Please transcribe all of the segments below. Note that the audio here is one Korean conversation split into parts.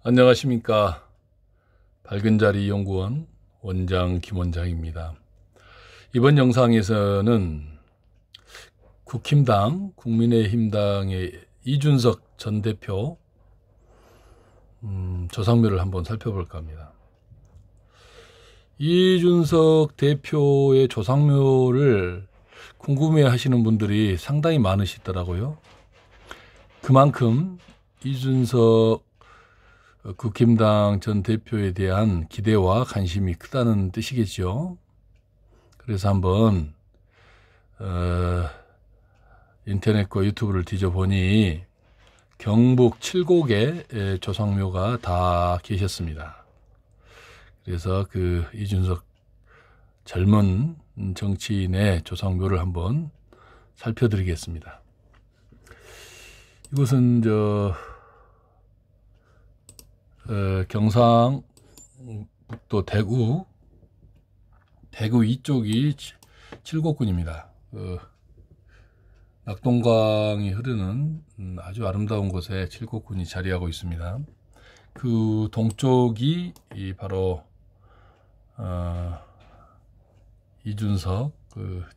안녕하십니까. 밝은자리 연구원 원장 김원장입니다. 이번 영상에서는 국힘당 국민의힘당의 이준석 전 대표 조상묘를 한번 살펴볼까 합니다. 이준석 대표의 조상묘를 궁금해 하시는 분들이 상당히 많으시더라고요. 그만큼 이준석 국힘당 전 대표에 대한 기대와 관심이 크다는 뜻이겠죠. 그래서 한번 인터넷과 유튜브를 뒤져보니 경북 7곡에 조상묘가 다 계셨습니다. 그래서 그 이준석 젊은 정치인의 조상묘를 한번 살펴드리겠습니다. 이곳은 경상북도 대구 이쪽이 칠곡군입니다. 낙동강이 흐르는 아주 아름다운 곳에 칠곡군이 자리하고 있습니다. 그 동쪽이 바로 이준석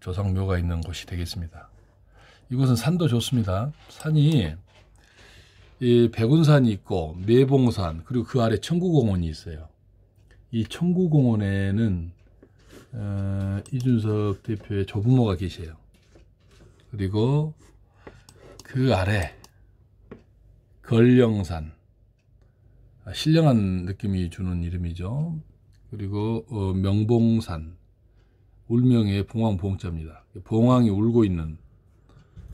조상묘가 있는 곳이 되겠습니다. 이곳은 산도 좋습니다. 산이 백운산이 있고 매봉산, 그리고 그 아래 청구공원이 있어요. 이 청구공원에는 이준석 대표의 조부모가 계세요. 그리고 그 아래 걸령산, 신령한 느낌이 주는 이름이죠. 그리고 명봉산, 울명의 봉황 봉자입니다. 봉황이 울고 있는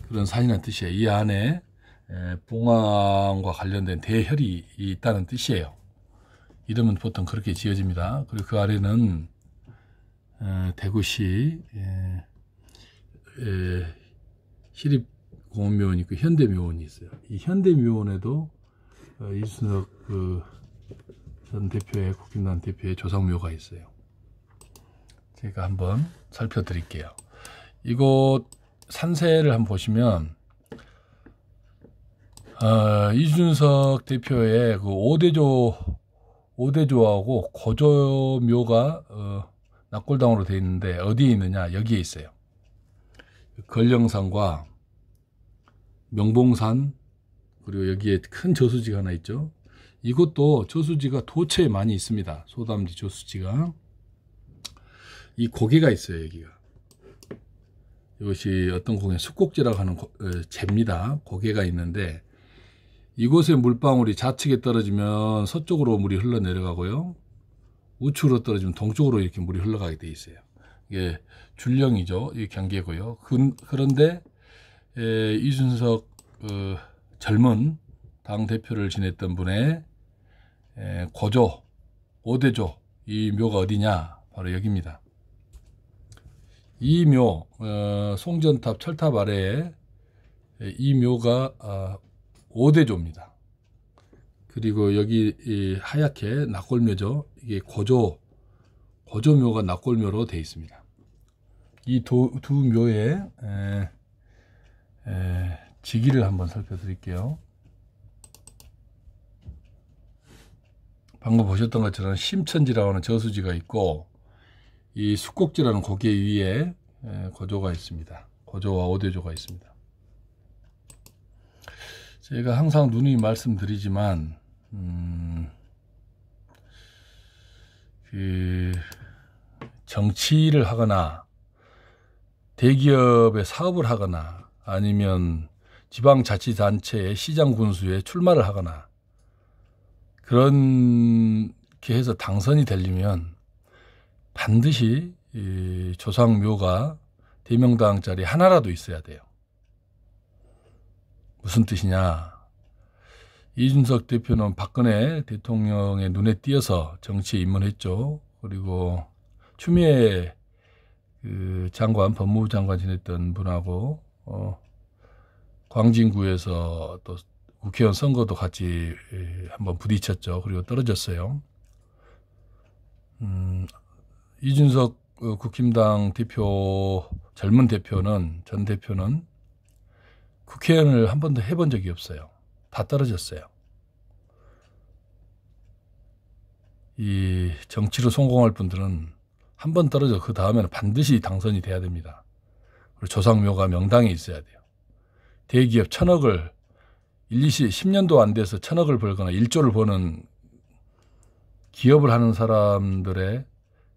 그런 산이라는 뜻이에요. 이 안에 봉황과 관련된 대혈이 있다는 뜻이에요. 이름은 보통 그렇게 지어집니다. 그리고 그 아래는 대구시 시립공원묘원이 있고 현대묘원이 있어요. 이 현대묘원에도 이준석 전 대표의 국힘당 대표의 조상묘가 있어요. 제가 한번 살펴드릴게요. 이곳 산세를 한번 보시면 이준석 대표의 그 5대조하고 고조묘가 낙골당으로 되어 있는데 어디에 있느냐? 여기에 있어요. 걸령산과 명봉산, 그리고 여기에 큰 저수지가 하나 있죠. 이것도 저수지가 도처에 많이 있습니다. 소담지 저수지가. 이 고개가 있어요. 여기가. 이것이 어떤 공에 숫곡지라고 하는 재입니다. 고개가 있는데 이곳의 물방울이 좌측에 떨어지면 서쪽으로 물이 흘러내려가고요. 우측으로 떨어지면 동쪽으로 이렇게 물이 흘러가게 돼 있어요. 이게 줄령이죠. 이 경계고요. 그런데 이준석 젊은 당 대표를 지냈던 분의 고조, 5대조, 이 묘가 어디냐? 바로 여기입니다. 이 묘, 송전탑 철탑 아래에 이 묘가 5대조입니다. 그리고 여기 하얗게 낙골묘죠. 이게 고조묘가 낙골묘로 되어 있습니다. 이 두 묘의 지기를 한번 살펴드릴게요. 방금 보셨던 것처럼 심천지라고 하는 저수지가 있고 이 숫곡지라는 고개 위에 고조가 있습니다. 고조와 5대조가 있습니다. 제가 항상 누누이 말씀드리지만 정치를 하거나 대기업에 사업을 하거나 아니면 지방자치단체의 시장 군수에 출마를 하거나 그렇게 해서 당선이 되려면 반드시 이 조상묘가 대명당짜리 하나라도 있어야 돼요. 무슨 뜻이냐? 이준석 대표는 박근혜 대통령의 눈에 띄어서 정치에 입문했죠. 그리고 추미애 장관, 법무부 장관 지냈던 분하고 광진구에서 또 국회의원 선거도 같이 한번 부딪혔죠. 그리고 떨어졌어요. 이준석 국힘당 대표, 젊은 대표는, 전 대표는 국회의원을 한 번도 해본 적이 없어요. 다 떨어졌어요. 이 정치로 성공할 분들은 한 번 떨어져 그 다음에는 반드시 당선이 돼야 됩니다. 그리고 조상묘가 명당에 있어야 돼요. 대기업 1000억을 10년도 안 돼서 1000억을 벌거나 1조를 버는 기업을 하는 사람들의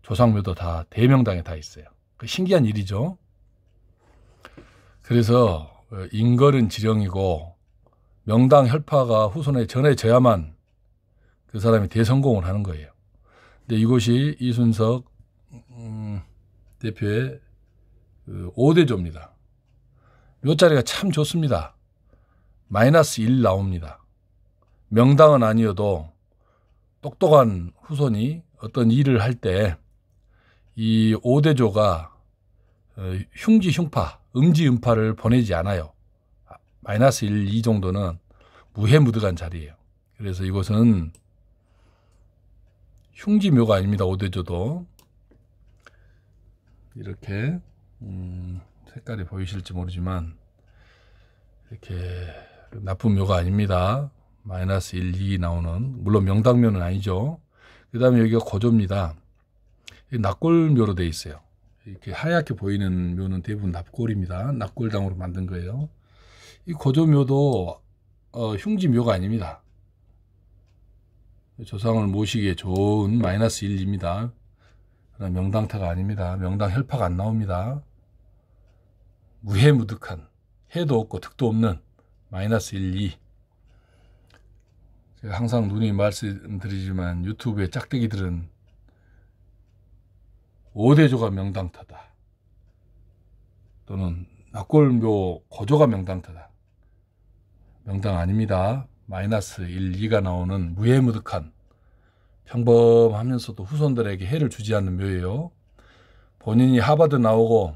조상묘도 다 대명당에 다 있어요. 신기한 일이죠. 그래서 인걸은 지령이고 명당 혈파가 후손에 전해져야만 그 사람이 대성공을 하는 거예요. 근데 이곳이 이순석 대표의 그 5대조입니다. 묘자리가 참 좋습니다. -1 나옵니다. 명당은 아니어도 똑똑한 후손이 어떤 일을 할 때 이 5대조가 흉지, 흉파, 음지, 음파를 보내지 않아요. -1, 2 정도는 무해무득한 자리예요. 그래서 이곳은 흉지묘가 아닙니다. 5대조도. 이렇게 색깔이 보이실지 모르지만 이렇게 나쁜 묘가 아닙니다. -1, 2 나오는, 물론 명당묘는 아니죠. 그 다음에 여기가 고조입니다. 납골묘로 되어 있어요. 이렇게 하얗게 보이는 묘는 대부분 납골입니다. 납골당으로 만든 거예요. 이 고조묘도 흉지묘가 아닙니다. 조상을 모시기에 좋은 -1, 2입니다. 그러나 명당타가 아닙니다. 명당 혈파가 안 나옵니다. 무해무득한, 해도 없고 득도 없는 -1, 2. 제가 항상 누누이 말씀드리지만 유튜브의 짝대기들은 5대조가 명당타다, 또는 납골묘 고조가 명당타다. 명당 아닙니다. -1, 2가 나오는 무해무득한, 평범하면서도 후손들에게 해를 주지 않는 묘예요. 본인이 하버드 나오고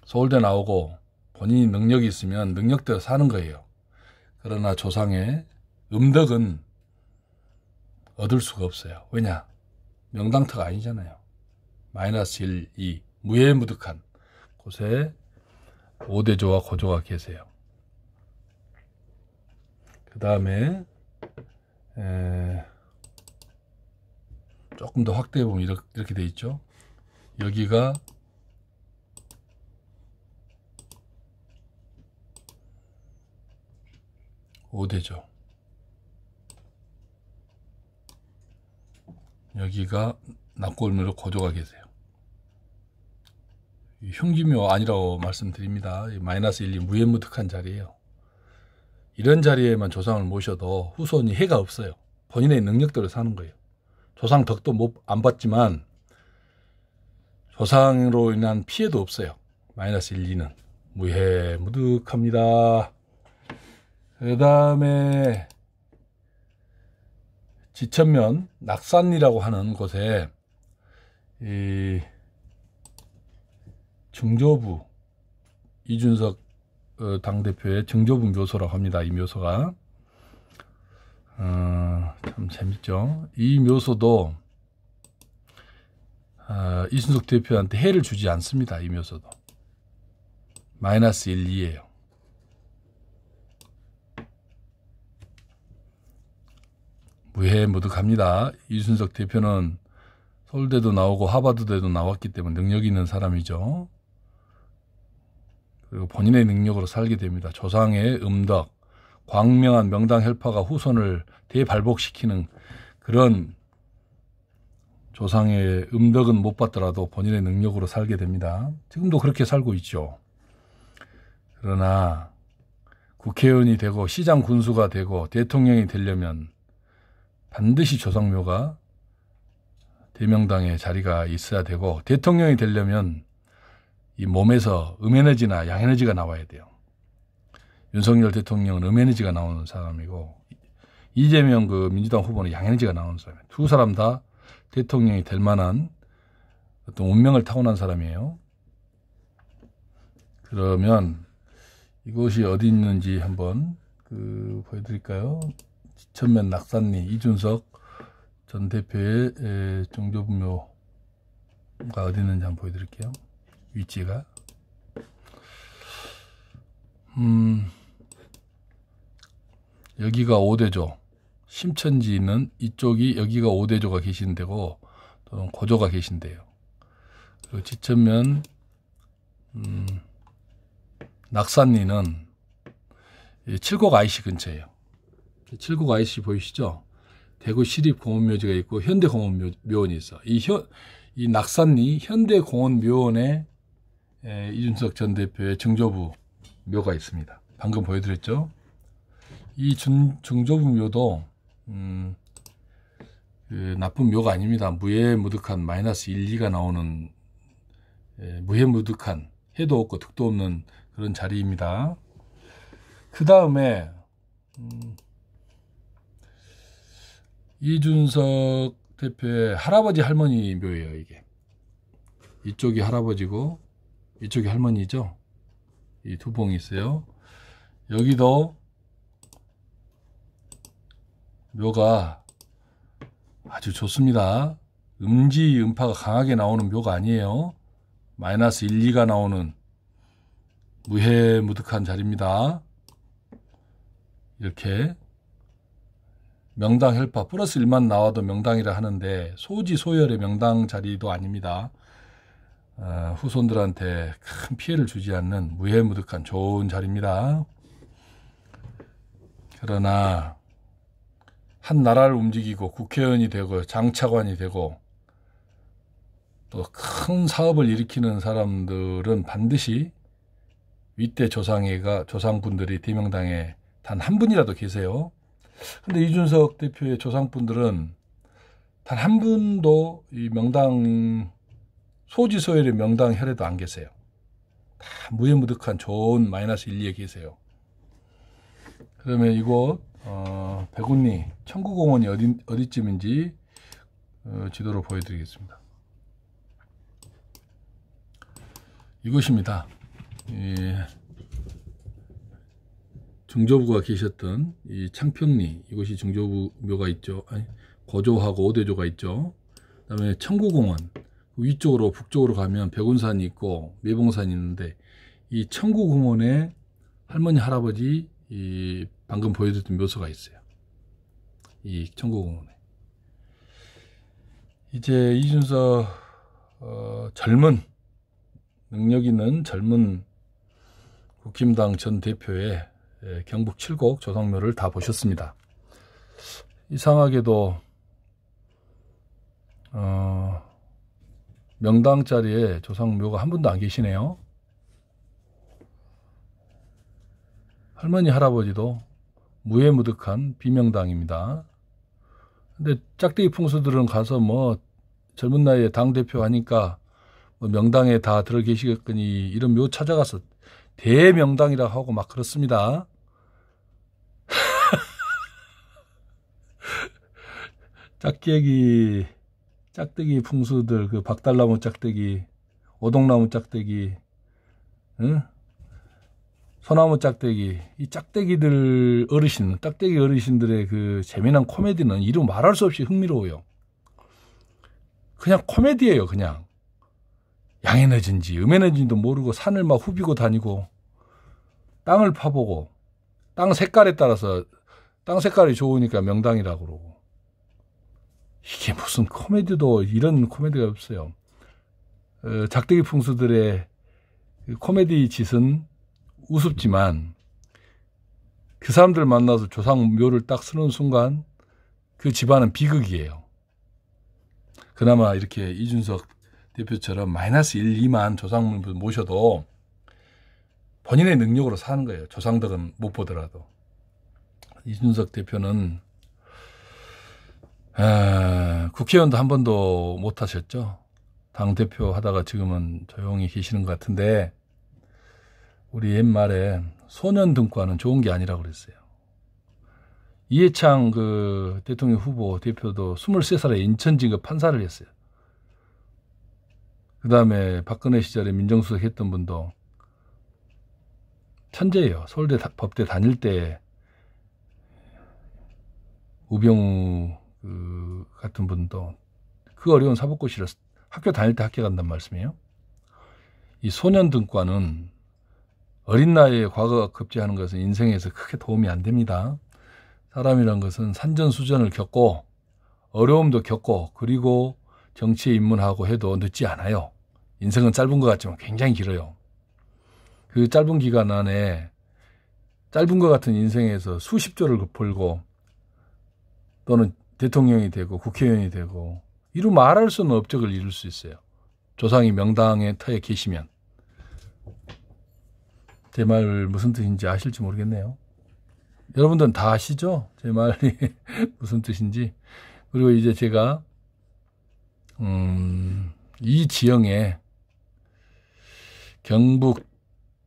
서울대 나오고 본인이 능력이 있으면 능력대로 사는 거예요. 그러나 조상의 음덕은 얻을 수가 없어요. 왜냐? 명당터가 아니잖아요. -1, 2 무해무득한 곳에 5대조와 고조가 계세요. 그 다음에 조금 더 확대해 보면 이렇게 돼 있죠. 여기가 오대조, 여기가 납골묘로 고조가 계세요. 흉기묘 아니라고 말씀드립니다. -1, 2 무해무득한 자리예요. 이런 자리에만 조상을 모셔도 후손이 해가 없어요. 본인의 능력대로 사는 거예요. 조상 덕도 안 받지만 조상으로 인한 피해도 없어요. -1, 2는 무해무득합니다. 그 다음에 지천면 낙산리라고 하는 곳에 이 증조부, 이준석 당대표의 증조부 묘소라고 합니다. 이 묘소가 참 재밌죠. 이 묘소도 이준석 대표한테 해를 주지 않습니다. 이 묘소도 -1, 2예요. 무해무득합니다. 이준석 대표는 서울대도 나오고 하버드대도 나왔기 때문에 능력 있는 사람이죠. 그리고 본인의 능력으로 살게 됩니다. 조상의 음덕, 광명한 명당 혈파가 후손을 대발복시키는 그런 조상의 음덕은 못 받더라도 본인의 능력으로 살게 됩니다. 지금도 그렇게 살고 있죠. 그러나 국회의원이 되고 시장 군수가 되고 대통령이 되려면 반드시 조상묘가 대명당에 자리가 있어야 되고, 대통령이 되려면 이 몸에서 음에너지나 양에너지가 나와야 돼요. 윤석열 대통령은 음에너지가 나오는 사람이고, 이재명 그 민주당 후보는 양에너지가 나오는 사람이에요. 두 사람 다 대통령이 될 만한 어떤 운명을 타고난 사람이에요. 그러면 이곳이 어디 있는지 한번 보여드릴까요? 지천면 낙산리 이준석 전 대표의 증조부묘가 어디 있는지 한번 보여드릴게요. 위치가 여기가 5대조 심천지는 이쪽이 여기가 오대조가 계신 데고 또는 고조가 계신 데요. 그리고 지천면 낙산리는 칠곡 IC 근처예요. 칠곡 IC 보이시죠? 대구 시립공원묘지가 있고 현대공원묘원이 있어. 이 낙산리 현대공원묘원에 이준석 전 대표의 증조부 묘가 있습니다. 방금 보여드렸죠? 이 증조부 묘도 나쁜 묘가 아닙니다. 무해무득한 마이너스 1, 2가 나오는 무해무득한 해도 없고 득도 없는 그런 자리입니다. 그 다음에 이준석 대표의 할아버지 할머니 묘예요. 이게 이쪽이 할아버지고 이쪽이 할머니죠. 이 두 봉이 있어요. 여기도 묘가 아주 좋습니다. 음지 음파가 강하게 나오는 묘가 아니에요. 마이너스 1, 2가 나오는 무해무득한 자리입니다. 이렇게 명당 혈파 플러스 1만 나와도 명당이라 하는데 소지 소열의 명당 자리도 아닙니다. 후손들한테 큰 피해를 주지 않는 무해무득한 좋은 자리입니다. 그러나 한 나라를 움직이고 국회의원이 되고 장차관이 되고 또 큰 사업을 일으키는 사람들은 반드시 윗대 조상분들이 대명당에 단 한 분이라도 계세요. 근데 이준석 대표의 조상분들은 단 한 분도 이 명당 소지소열의 명당 혈에도 안 계세요. 다 무해무득한 좋은 마이너스 1, 2에 계세요. 그러면 이곳 백운리 청구공원이 어디쯤인지 지도로 보여드리겠습니다. 이곳입니다. 증조부가 계셨던 이 창평리, 이곳이 증조부 묘가 있죠. 고조하고 오대조가 있죠. 그 다음에 청구공원, 위쪽으로 북쪽으로 가면 백운산이 있고 매봉산이 있는데 이 청구공원에 할머니 할아버지 이 방금 보여드렸던 묘소가 있어요. 이 청구공원에 이제 이준석 젊은 능력 있는 젊은 국힘당 전 대표의 경북 칠곡 조상묘를 다 보셨습니다. 이상하게도 명당 자리에 조상묘가 한 분도 안 계시네요. 할머니 할아버지도 무해무득한 비명당입니다. 근데 짝대기 풍수들은 가서 뭐 젊은 나이에 당대표 하니까 뭐 명당에 다 들어 계시겠거니 이런 묘 찾아가서 대명당이라 하고 막 그렇습니다. 짝대기 풍수들, 그 박달나무 짝대기, 오동나무 짝대기, 응? 소나무 짝대기, 이 짝대기 어르신들의 그 재미난 코미디는 이루 말할 수 없이 흥미로워요. 그냥 코미디예요, 그냥. 양해너진지 음해너진지도 모르고 산을 막 후비고 다니고 땅을 파보고 땅 색깔에 따라서 땅 색깔이 좋으니까 명당이라고 그러고 이게 무슨 코미디도 이런 코미디가 없어요. 작대기 풍수들의 코미디 짓은 우습지만 그 사람들 만나서 조상묘를 딱 쓰는 순간 그 집안은 비극이에요. 그나마 이렇게 이준석 대표처럼 마이너스 1, 2만 조상분들 모셔도 본인의 능력으로 사는 거예요. 조상덕은 못 보더라도. 이준석 대표는 국회의원도 한 번도 못 하셨죠. 당대표 하다가 지금은 조용히 계시는 것 같은데 우리 옛말에 소년등과는 좋은 게 아니라고 그랬어요. 이해창 그 대통령 후보 대표도 23살에 인천지검 판사를 했어요. 그 다음에 박근혜 시절에 민정수석 했던 분도 천재예요. 서울대 법대 다닐 때 우병우 같은 분도 그 어려운 사법고시를 학교 다닐 때 합격한단 말씀이에요. 이 소년등과는 어린 나이에 과거 급제하는 것은 인생에서 크게 도움이 안 됩니다. 사람이란 것은 산전수전을 겪고 어려움도 겪고 그리고 정치에 입문하고 해도 늦지 않아요. 인생은 짧은 것 같지만 굉장히 길어요. 그 짧은 기간 안에 짧은 것 같은 인생에서 수십 조를 벌고 또는 대통령이 되고 국회의원이 되고 이루 말할 수 없는 업적을 이룰 수 있어요. 조상이 명당의 터에 계시면. 제 말 무슨 뜻인지 아실지 모르겠네요. 여러분들은 다 아시죠? 제 말이 무슨 뜻인지. 그리고 이제 제가 이 지형에 경북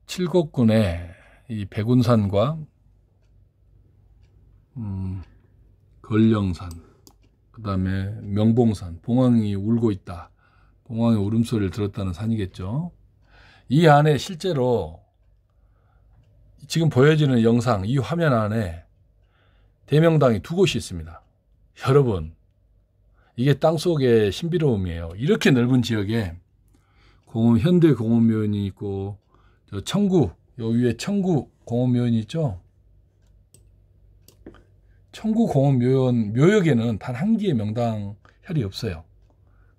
칠곡군의 이 백운산과 걸령산, 그 다음에 명봉산, 봉황이 울고 있다. 봉황의 울음소리를 들었다는 산이겠죠. 이 안에 실제로 지금 보여지는 영상, 이 화면 안에 대명당이 두 곳이 있습니다. 여러분, 이게 땅속의 신비로움이에요. 이렇게 넓은 지역에 현대 공원묘원이 있고, 저 청구, 요 위에 청구 공원묘원이 있죠. 청구 공원묘원 묘역에는 단 한 개의 명당 혈이 없어요.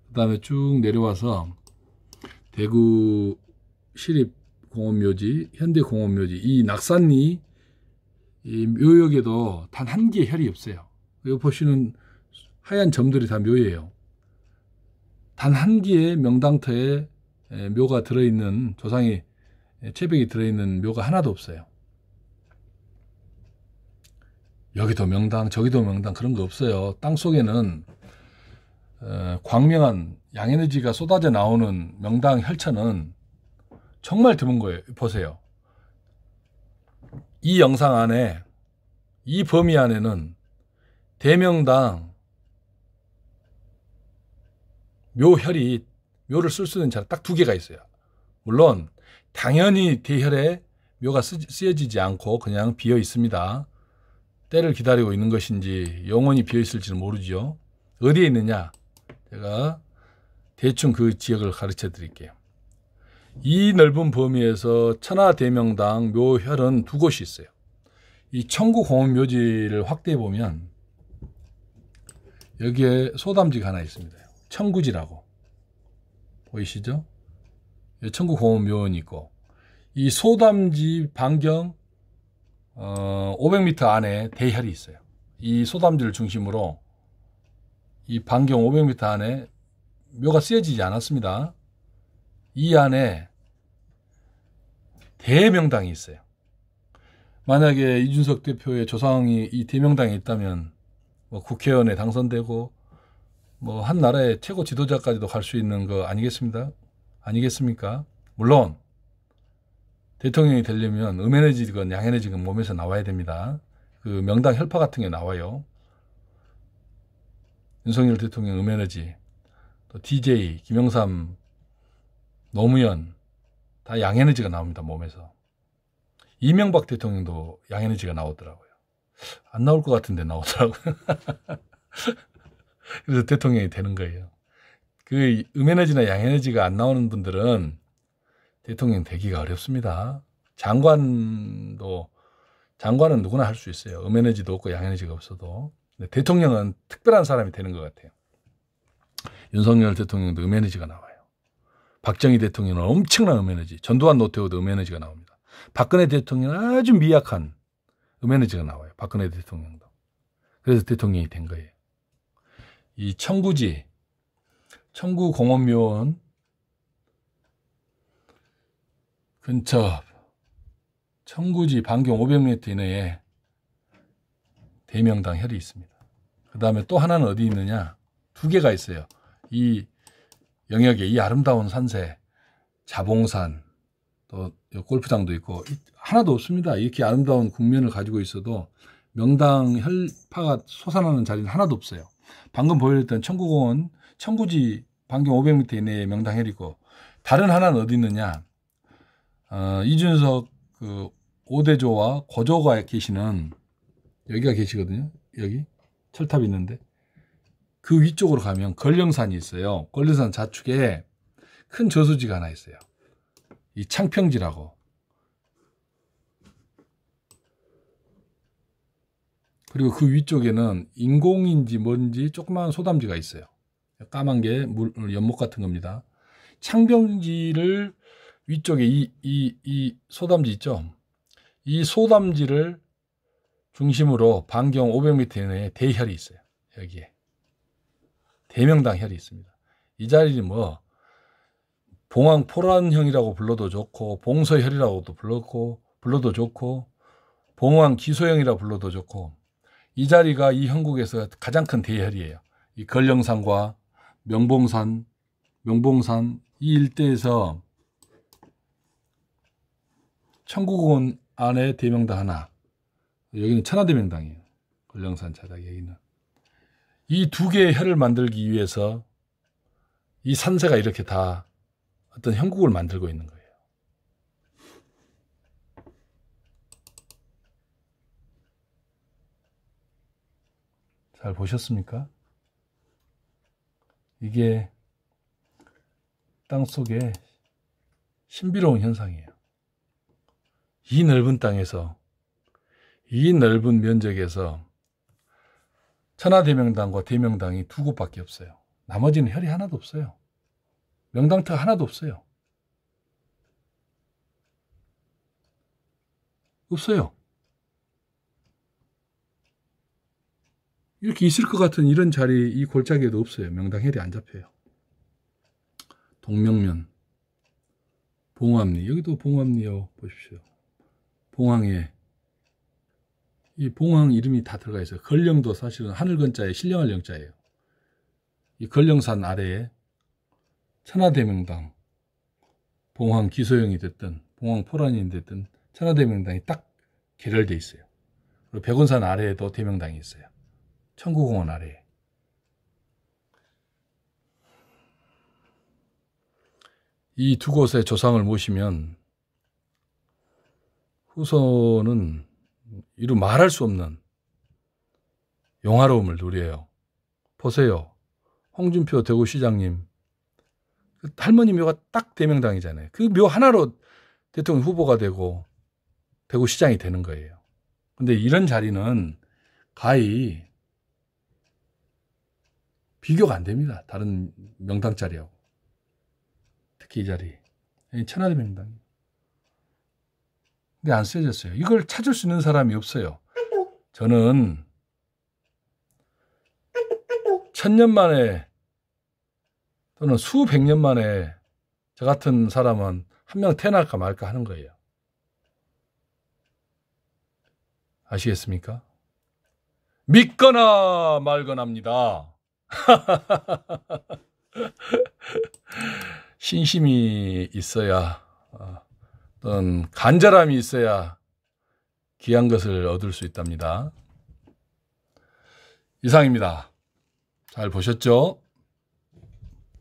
그 다음에 쭉 내려와서 대구 시립공원묘지, 현대공원묘지, 이 낙산리 이 묘역에도 단 한 개의 혈이 없어요. 여기 보시는 하얀 점들이 다 묘예요. 단 한 개의 명당터에 묘가 들어있는, 조상이 채백이 들어있는 묘가 하나도 없어요. 여기도 명당, 저기도 명당, 그런 거 없어요. 땅속에는 광명한 양에너지가 쏟아져 나오는 명당 혈처는 정말 드문 거예요. 보세요. 이 영상 안에, 이 범위 안에는 대명당 묘혈이, 묘를 쓸 수 있는 자가 딱 두 개가 있어요. 물론 당연히 대혈에 묘가 쓰여지지 않고 그냥 비어 있습니다. 때를 기다리고 있는 것인지 영원히 비어 있을지는 모르죠. 어디에 있느냐? 제가 대충 그 지역을 가르쳐 드릴게요. 이 넓은 범위에서 천하대명당 묘혈은 두 곳이 있어요. 이 청구공원묘지를 확대해 보면 여기에 소담지가 하나 있습니다. 청구지라고 보이시죠? 청구공원묘원이 있고, 이 소담지 반경 500m 안에 대혈이 있어요. 이 소담지를 중심으로 이 반경 500m 안에 묘가 쓰여지지 않았습니다. 이 안에 대명당이 있어요. 만약에 이준석 대표의 조상이 이 대명당에 있다면 뭐 국회의원에 당선되고 뭐 한 나라의 최고 지도자까지도 갈 수 있는 거 아니겠습니까? 물론 대통령이 되려면 음에너지건 양에너지건 몸에서 나와야 됩니다. 그 명당 혈파 같은 게 나와요. 윤석열 대통령 음에너지, 또 DJ, 김영삼, 노무현 다 양에너지가 나옵니다. 몸에서. 이명박 대통령도 양에너지가 나오더라고요. 안 나올 것 같은데 나오더라고요. 그래서 대통령이 되는 거예요. 그 음에너지나 양에너지가 안 나오는 분들은 대통령 되기가 어렵습니다. 장관은 누구나 할 수 있어요. 음에너지도 없고 양에너지가 없어도. 근데 대통령은 특별한 사람이 되는 것 같아요. 윤석열 대통령도 음에너지가 나와요. 박정희 대통령은 엄청난 음에너지, 전두환 노태우도 음에너지가 나옵니다. 박근혜 대통령은 아주 미약한 음에너지가 나와요. 박근혜 대통령도. 그래서 대통령이 된 거예요. 이 청구지, 청구공원묘원 근처 청구지 반경 500m 이내에 대명당 혈이 있습니다. 그 다음에 또 하나는 어디 있느냐? 두 개가 있어요. 이 영역에 이 아름다운 산세, 자봉산, 또 골프장도 있고 하나도 없습니다. 이렇게 아름다운 국면을 가지고 있어도 명당 혈파가 솟아나는 자리는 하나도 없어요. 방금 보여드렸던 청구공원, 청구지 반경 500m 이내에 명당 혈이고, 다른 하나는 어디 있느냐? 이준석 그 5대조와 고조가 계시는, 여기가 계시거든요. 여기 철탑이 있는데 그 위쪽으로 가면 걸령산이 있어요. 걸령산 좌측에 큰 저수지가 하나 있어요. 이 창평지라고. 그리고 그 위쪽에는 인공인지 뭔지 조그마한 소담지가 있어요. 까만 게 연못 같은 겁니다. 창병지를 위쪽에 이 소담지 있죠? 이 소담지를 중심으로 반경 500m 내에 대혈이 있어요. 여기에. 대명당 혈이 있습니다. 이 자리는 뭐 봉황포란형이라고 불러도 좋고 봉서혈이라고도 불러도 좋고 봉황기소형이라고 불러도 좋고 이 자리가 이 형국에서 가장 큰 대혈이에요. 이 걸령산과 명봉산 이 일대에서 청구공원 안에 대명당 하나, 여기는 천하대명당이에요. 걸령산 자락 여기는. 이 두 개의 혈을 만들기 위해서 이 산세가 이렇게 다 어떤 형국을 만들고 있는 거예요. 잘 보셨습니까? 이게 땅속에 신비로운 현상이에요. 이 넓은 땅에서, 이 넓은 면적에서 천하대명당과 대명당이 두 곳밖에 없어요. 나머지는 혈이 하나도 없어요. 명당터가 하나도 없어요. 없어요. 이렇게 있을 것 같은 이런 자리, 이 골짜기에도 없어요. 명당 혈이 안 잡혀요. 동명면, 봉암리, 여기도 봉암리요. 보십시오. 봉황에 이 봉황 이름이 다 들어가 있어요. 걸령도 사실은 하늘건자에 신령할 영자예요. 이 걸령산 아래에 천하대명당, 봉황 기소형이 됐든 봉황 포란이 됐든 천하대명당이 딱 계렬되어 있어요. 그리고 백운산 아래에도 대명당이 있어요. 청구공원 아래에. 이 두 곳의 조상을 모시면 후손은 이루 말할 수 없는 영화로움을 누려요. 보세요. 홍준표 대구시장님, 할머니 묘가 딱 대명당이잖아요. 그 묘 하나로 대통령 후보가 되고 대구시장이 되는 거예요. 근데 이런 자리는 가히 비교가 안 됩니다. 다른 명당 자리하고. 특히 이 자리. 천하대명당. 근데 안 쓰여졌어요. 이걸 찾을 수 있는 사람이 없어요. 저는 1000년 만에 또는 수백 년 만에 저 같은 사람은 한 명 태어날까 말까 하는 거예요. 아시겠습니까? 믿거나 말거나입니다. 신심이 있어야, 어떤 간절함이 있어야 귀한 것을 얻을 수 있답니다. 이상입니다. 잘 보셨죠?